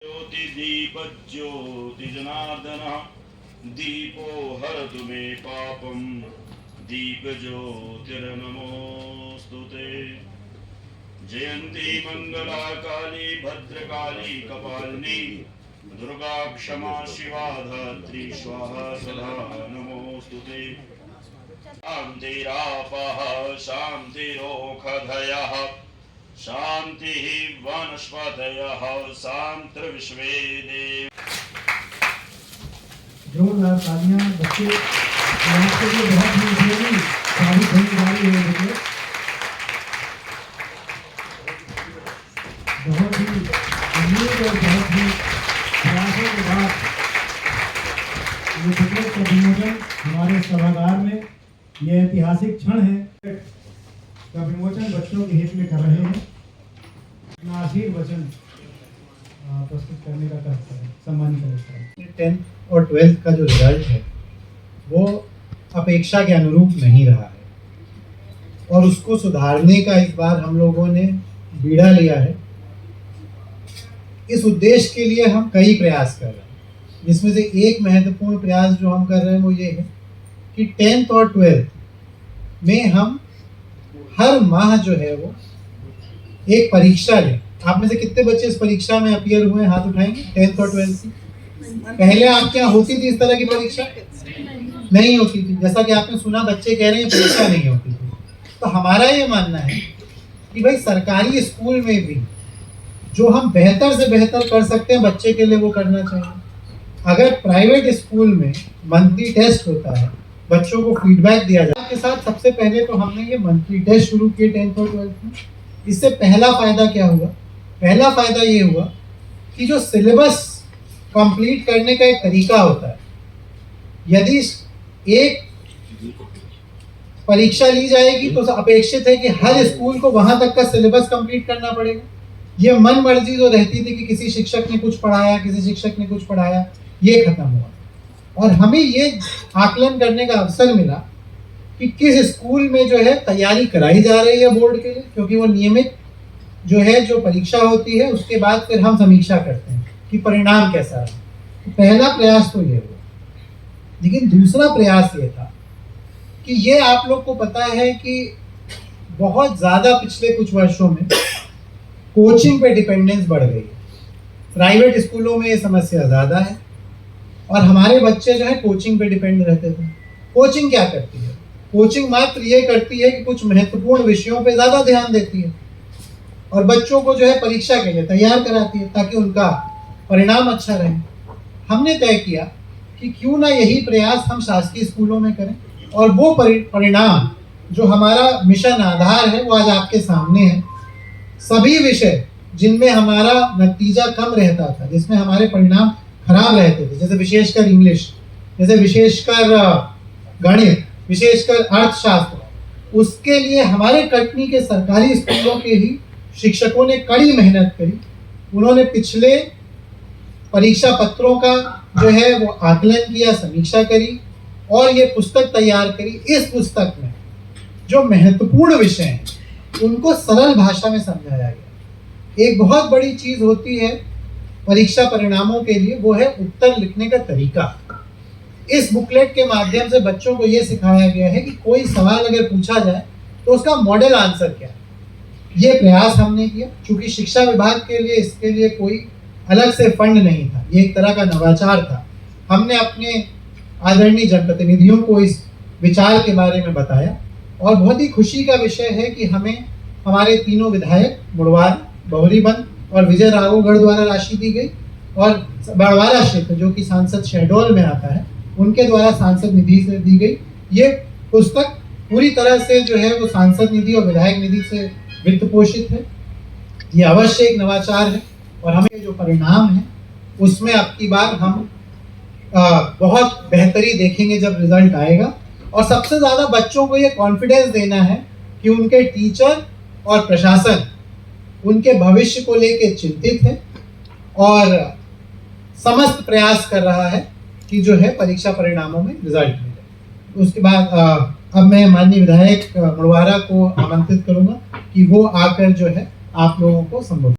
ज्योति दीपज्योति जनार्दनः दीपो हरतु मे पापं दीपज्योतिर्नमोऽस्तुते। जयन्ती मंगला काली भद्रकाली कपालिनी दुर्गा क्षमा शिवा धात्री स्वाहा सदा नमोऽस्तुते। शान्तिरापः शान्तिरोषधयः शान्तिः वनस्पतयः शान्तिर्विश्वे देव। जोरदार तालियां बच्चे यहाँ के लिए बहुत ही उपयोगी साबित होने वाली है। बच्चे बहुत ही उम्मीद और बहुत ही प्रयासों के बाद ये बुकलेट का विमोचन हमारे सभागार में ये ऐतिहासिक क्षण है का विमोचन बच्चों के हित में कर रहे हैं। अपना आशीर्वचन प्रस्तुत करने का करते हैं, सम्मानित करते हैं। 10th और 12th का जो रिजल्ट है वो अपेक्षा के अनुरूप नहीं रहा है और उसको सुधारने का इस बार हम लोगों ने बीड़ा लिया है। इस उद्देश्य के लिए हम कई प्रयास कर रहे हैं, जिसमें से एक महत्वपूर्ण प्रयास जो हम कर रहे हैं वो ये है कि 10th और 12th में हम हर माह जो है वो एक परीक्षा लें। आप में से कितने बच्चे इस परीक्षा में अपीयर हुए हैं? हाथ उठाएंगे। 10th और 12th की पहले आपके यहाँ होती थी इस तरह की परीक्षा? नहीं होती थी। जैसा कि आपने सुना बच्चे कह रहे हैं परीक्षा नहीं होती थी। तो हमारा ये मानना है कि भाई सरकारी स्कूल में भी जो हम बेहतर से बेहतर कर सकते हैं बच्चे के लिए वो करना चाहिए। अगर प्राइवेट स्कूल में मंथली टेस्ट होता है, बच्चों को फीडबैक दिया जाए के साथ, सबसे पहले तो हमने ये मंथली टेस्ट शुरू किए 10th और 12th में। इससे पहला फायदा क्या हुआ? पहला फायदा ये हुआ कि जो सिलेबस कंप्लीट करने का एक तरीका होता है, यदि एक परीक्षा ली जाएगी तो अपेक्षित है कि हर स्कूल को वहां तक का सिलेबस कंप्लीट करना पड़ेगा। ये मन मर्जी जो रहती थी कि किसी शिक्षक ने कुछ पढ़ाया, किसी शिक्षक ने कुछ पढ़ाया, ये खत्म हुआ। और हमें ये आकलन करने का अवसर मिला कि किस स्कूल में जो है तैयारी कराई जा रही है बोर्ड के लिए, क्योंकि वो नियमित जो है जो परीक्षा होती है उसके बाद फिर हम समीक्षा करते हैं कि परिणाम कैसा है। तो पहला प्रयास तो ये हुआ, लेकिन दूसरा प्रयास ये था कि ये आप लोग को पता है कि बहुत ज़्यादा पिछले कुछ वर्षों में कोचिंग पे डिपेंडेंस बढ़ गई है। प्राइवेट स्कूलों में ये समस्या ज़्यादा है और हमारे बच्चे जो है कोचिंग पे डिपेंड रहते थे। कोचिंग क्या करती है? कोचिंग मात्र ये करती है कि कुछ महत्वपूर्ण विषयों पे ज़्यादा ध्यान देती है और बच्चों को जो है परीक्षा के लिए तैयार कराती है ताकि उनका परिणाम अच्छा रहे। हमने तय किया कि क्यों ना यही प्रयास हम शासकीय स्कूलों में करें और वो परिणाम जो हमारा मिशन आधार है वो आज आपके सामने है। सभी विषय जिनमें हमारा नतीजा कम रहता था, जिसमें हमारे परिणाम खराब रहते थे, जैसे विशेषकर इंग्लिश, जैसे विशेषकर गणित, विशेषकर अर्थशास्त्र, उसके लिए हमारे कटनी के सरकारी स्कूलों के ही शिक्षकों ने कड़ी मेहनत करी। उन्होंने पिछले परीक्षा पत्रों का जो है वो आकलन किया, समीक्षा करी और ये पुस्तक तैयार करी। इस पुस्तक में जो महत्वपूर्ण विषय हैं उनको सरल भाषा में समझाया गया। एक बहुत बड़ी चीज होती है परीक्षा परिणामों के लिए, वो है उत्तर लिखने का तरीका। इस बुकलेट के माध्यम से बच्चों को ये सिखाया गया है कि कोई सवाल अगर पूछा जाए तो उसका मॉडल आंसर क्या है। ये प्रयास हमने किया। चूंकि शिक्षा विभाग के लिए इसके लिए कोई अलग से फंड नहीं था, ये एक तरह का नवाचार था। हमने अपने आदरणीय जनप्रतिनिधियों को इस विचार के बारे में बताया और बहुत ही खुशी का विषय है कि हमें हमारे तीनों विधायक मुड़वार, बहुरीबंद और विजय राघवगढ़ द्वारा राशि दी गई और बड़वारा क्षेत्र जो कि सांसद शहडोल में आता है उनके द्वारा सांसद निधि से दी गई। ये पुस्तक पूरी तरह से जो है वो सांसद निधि और विधायक निधि से वित्त पोषित है। ये अवश्य एक नवाचार है और हमें जो परिणाम है उसमें अब की बार हम बहुत बेहतरी देखेंगे जब रिजल्ट आएगा। और सबसे ज़्यादा बच्चों को ये कॉन्फिडेंस देना है कि उनके टीचर और प्रशासन उनके भविष्य को लेकर चिंतित है और समस्त प्रयास कर रहा है कि जो है परीक्षा परिणामों में रिजल्ट मिले। उसके बाद अब मैं माननीय विधायक मुड़वारा को आमंत्रित करूंगा कि वो आकर जो है आप लोगों को संबोधित